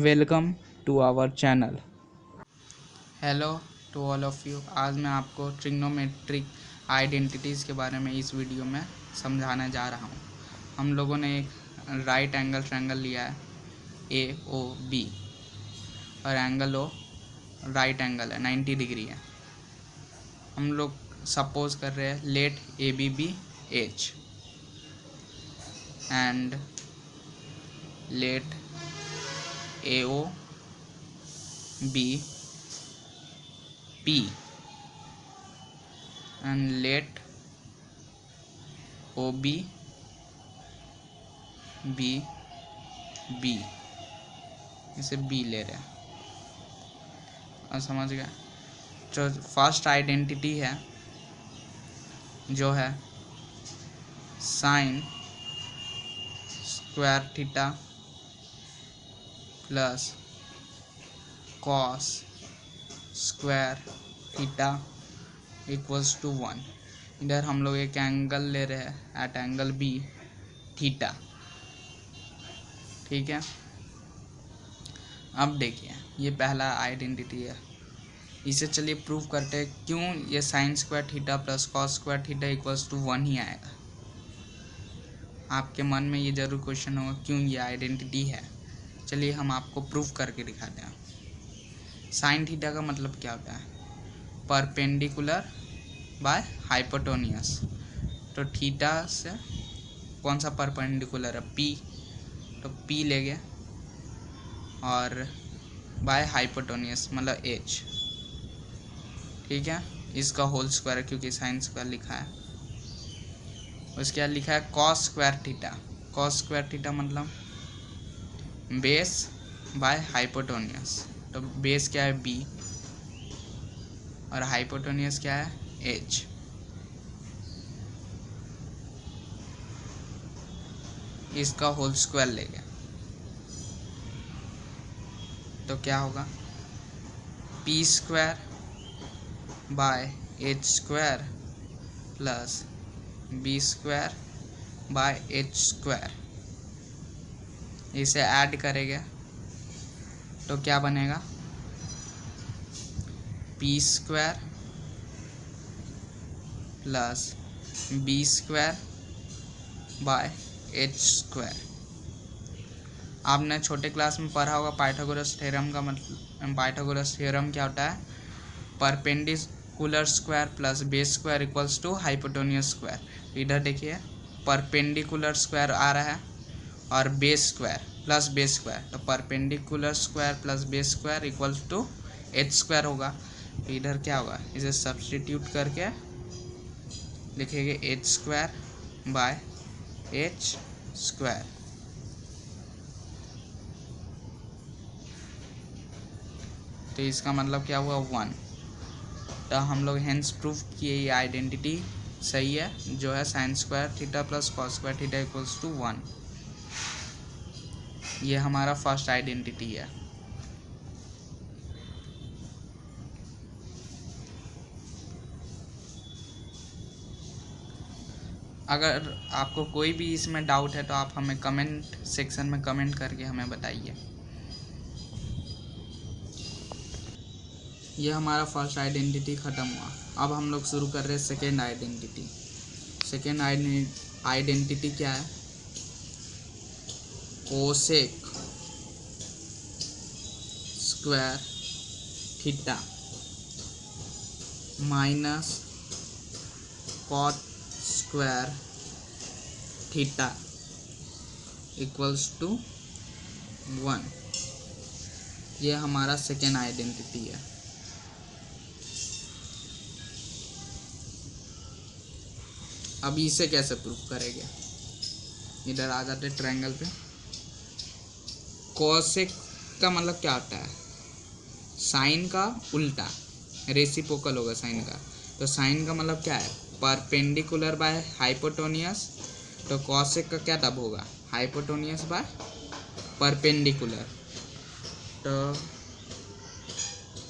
Welcome to our channel. Hello to all of you. आज मैं आपको ट्रिग्नोमेट्रिक आइडेंटिटीज़ के बारे में इस वीडियो में समझाने जा रहा हूँ। हम लोगों ने एक राइट एंगल ट्रायंगल लिया है AOB और एंगल ओ राइट एंगल है 90 डिग्री है। हम लोग सपोज कर रहे हैं let AB B H and let AO be P and let OB be B। इसे B ले रहे हैं और समझ गए। जो फर्स्ट आइडेंटिटी है जो है sin square theta plus cos square theta equals to 1। इधर हम लोग एक एंगल ले रहे हैं एट एंगल B थीटा। ठीक है, अब देखिए ये पहला आइडेंटिटी है। इसे चलिए प्रूव करते हैं क्यों ये sin square theta plus cos square theta equals to 1 ही आएगा। आपके मन में ये जरूर क्वेश्चन होगा क्यों ये आइडेंटिटी है। चलिए हम आपको प्रूव करके दिखाते हैं। साइन थीटा का मतलब क्या होता है? Perpendicular by hypotenuse. तो थीटा से कौन सा परपेंडिकुलर है? P, तो P ले गए और बाय हाइपोटेन्यूस मतलब H। ठीक है, इसका होल स्क्वायर है क्योंकि साइन स्क्वायर लिखा है। उसके बाद लिखा है cos square theta. Cos square theta मतलब बेस बाय हाइपोटेन्यूस। तो बेस क्या है? B और हाइपोटेन्यूस क्या है? H। इसका होल स्क्वायर लेंगे तो क्या होगा? P square by H square plus B square by H square. इसे ऐड करेंगे तो क्या बनेगा? P square plus B square by H square. आपने छोटे क्लास में पढ़ा होगा पाइथागोरस थ्योरम का मतलब। पाइथागोरस थ्योरम क्या होता है? Perpendicular square plus base square equals to hypotenuse square. इधर देखिए परपेंडिकुलर स्क्वायर आ रहा है और base square plus base square, तो perpendicular square plus base square equals to H square होगा। तो इधर क्या होगा? इसे सब्स्टिट्यूट करके लिखेंगे H square by H square. तो इसका मतलब क्या हुआ? 1। तो हम लोग हेंस प्रूफ किए ये आइडेंटिटी सही है जो है sin square theta plus cos square theta equals to 1। ये हमारा फर्स्ट आइडेंटिटी है। अगर आपको कोई भी इसमें डाउट है तो आप हमें कमेंट सेक्शन में कमेंट करके हमें बताइए। ये हमारा फर्स्ट आइडेंटिटी ख़त्म हुआ। अब हम लोग शुरू कर रहे हैं सेकेंड आइडेंटिटी। सेकेंड आइडेंटिटी क्या है? Cosec square theta minus cot square theta equals to 1। ये हमारा सेकेंड आइडेंटिटी है। अब इसे कैसे प्रूफ करेंगे? इधर आ जाते ट्रायंगल पे। कोसेक का मतलब क्या होता है? साइन का उल्टा, रेसिप्रोकल होगा साइन का। तो साइन का मतलब क्या है? Perpendicular by hypotenuse. तो कोसेक का क्या तब होगा? Hypotenuse by perpendicular. तो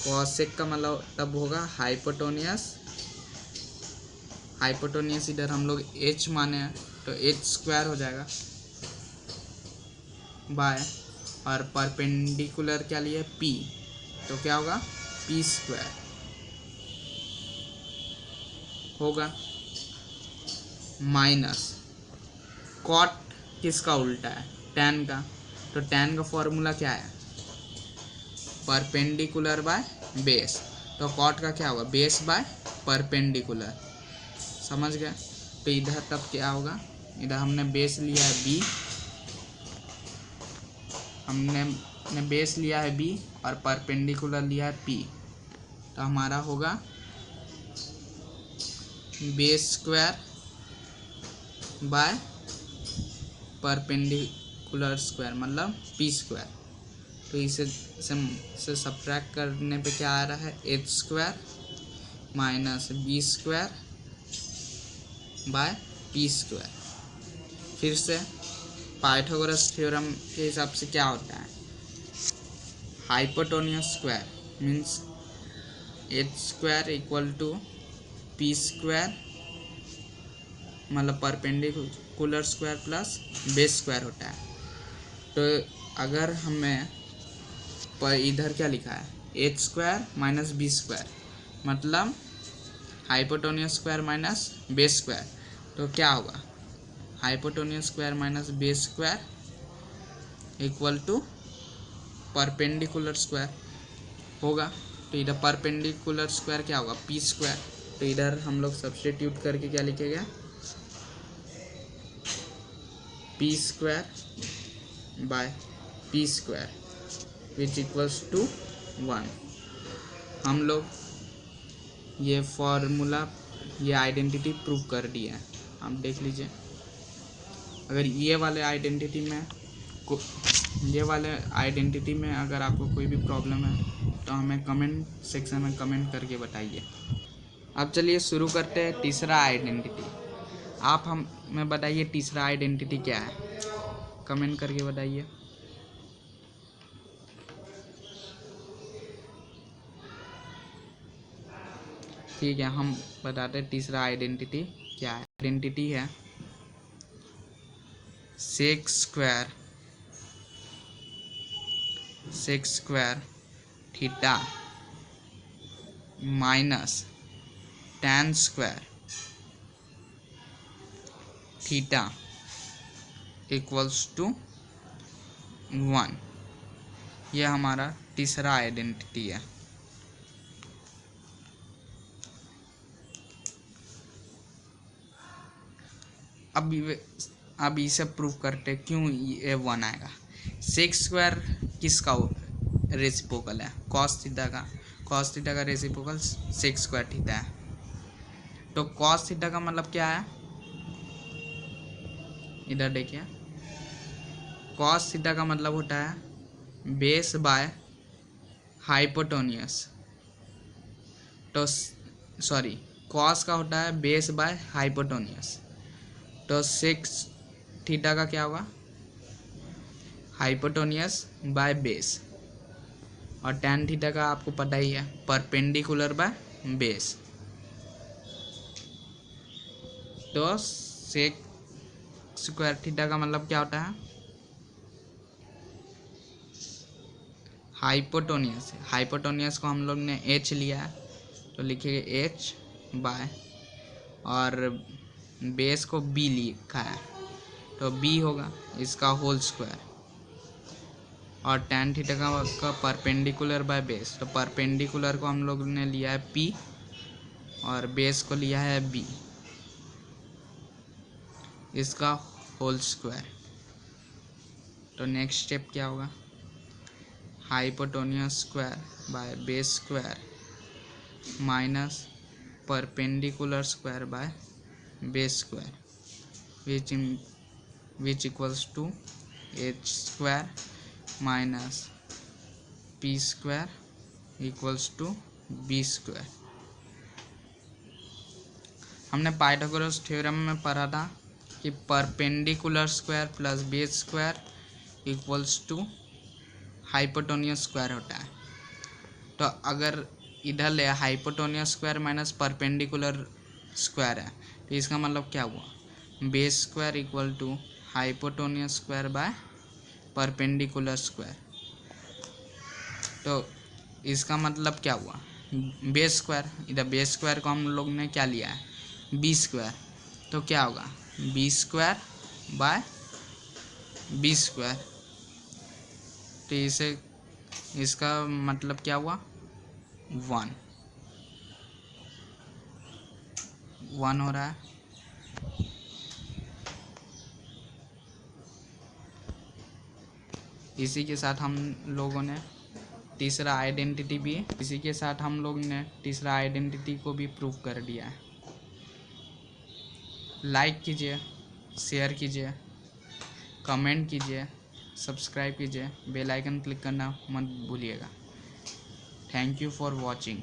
कोसेक का मतलब तब होगा हाइपोटेन्यूस। हाइपोटेन्यूस इधर हम लोग H माने हैं तो H स्क्वायर हो जाएगा बाय और परपेंडिकुलर क्या लिया है p, तो क्या होगा p स्क्वायर होगा माइनस कॉट किसका उल्टा है tan का, तो tan का फॉर्मूला क्या है परपेंडिकुलर बाय बेस, तो कॉट का क्या होगा बेस बाय परपेंडिकुलर, समझ गए। तो इधर तब क्या होगा, इधर हमने बेस लिया है b, हमने बेस लिया है b और परपेंडिकुलर लिया है p, तो हमारा होगा base square by perpendicular square मतलब p स्क्वायर। तो इसे सब्ट्रैक्ट करने पे क्या आ रहा है H square minus B square by P square. फिर से पाइथागोरस थ्योरम के हिसाब से क्या होता है hypotenuse square means H square equal to P square मतलब perpendicular square plus base square होता है। तो अगर हमें पर इधर क्या लिखा है H square minus B square मतलब hypotenuse square minus base square, तो क्या होगा hypotenuse square minus base square equal to perpendicular square होगा। तो इधर परपेंडिकुलर स्क्वायर क्या होगा पी स्क्वायर, तो इधर हम लोग सब्स्टिट्यूट करके क्या लिखेगा P square by P square which equals to 1। हम लोग ये फॉर्मूला ये आइडेंटिटी प्रूव कर दिया है, आप देख लीजिए। अगर ये वाले आइडेंटिटी में अगर आपको कोई भी प्रॉब्लम है तो हमें कमेंट सेक्शन में कमेंट करके बताइए। अब चलिए शुरू करते हैं तीसरा आइडेंटिटी। आप हमें बताइए तीसरा आइडेंटिटी क्या है, कमेंट करके बताइए। ठीक है, हम बताते हैं तीसरा आइडेंटिटी क्या है। आइडेंटिटी है sec square theta minus tan square theta equals to 1। यह हमारा तीसरा आइडेंटिटी है। अब इसे प्रूव करते क्यों ये 1 आएगा। सेक्स स्क्वायर किसका रेसिप्रोकल है कॉस थीटा का रेसिप्रोकल सेक्स स्क्वायर थीटा है। तो कॉस थीटा का मतलब क्या है इधर देखिए कॉस थीटा का मतलब होता है बेस बाय हाइपोटेन्यूस। तो सॉरी कॉस का होता है बेस बाय हाइपोटेन्यूस, तो सेक्स थीटा का क्या होगा हाइपोटेन्यूस बाय बेस, और tan थीटा का आपको पता ही है परपेंडिकुलर बाय बेस। तो सेक स्क्वायर थीटा का मतलब क्या होता है हाइपोटेन्यूस को हम लोग ने h लिया है तो लिखेंगे h बाय और बेस को b लिखा है तो b होगा इसका होल स्क्वायर, और tan थीटा का परपेंडिकुलर बाय बेस, तो परपेंडिकुलर को हम लोग ने लिया है p और बेस को लिया है b इसका होल स्क्वायर। तो नेक्स्ट स्टेप क्या होगा hypotenuse square by base square minus perpendicular square by base square which equals to H square minus P square equals to B square. हमने पाइथागोरस थ्योरम में पढ़ा था कि perpendicular square plus base square equals to hypotenuse square होता है। तो अगर इधर ले hypotenuse square minus perpendicular square है तो इसका मतलब क्या हुआ base square equal to hypotenuse square by perpendicular square. तो इसका मतलब क्या हुआ, बेस स्क्वायर। इधर बेस स्क्वायर को हम लोग ने क्या लिया है, बी स्क्वायर। तो क्या होगा, B square by B square. तो इसे इसका मतलब क्या हुआ, 1 हो रहा है। इसी के साथ हम लोगों ने तीसरा आइडेंटिटी भी, इसी के साथ हम लोग ने तीसरा आइडेंटिटी को भी प्रूव कर दिया है। लाइक कीजिए, शेयर कीजिए, कमेंट कीजिए, सब्सक्राइब कीजिए, बेल आइकन क्लिक करना मत भूलिएगा। Thank you for watching.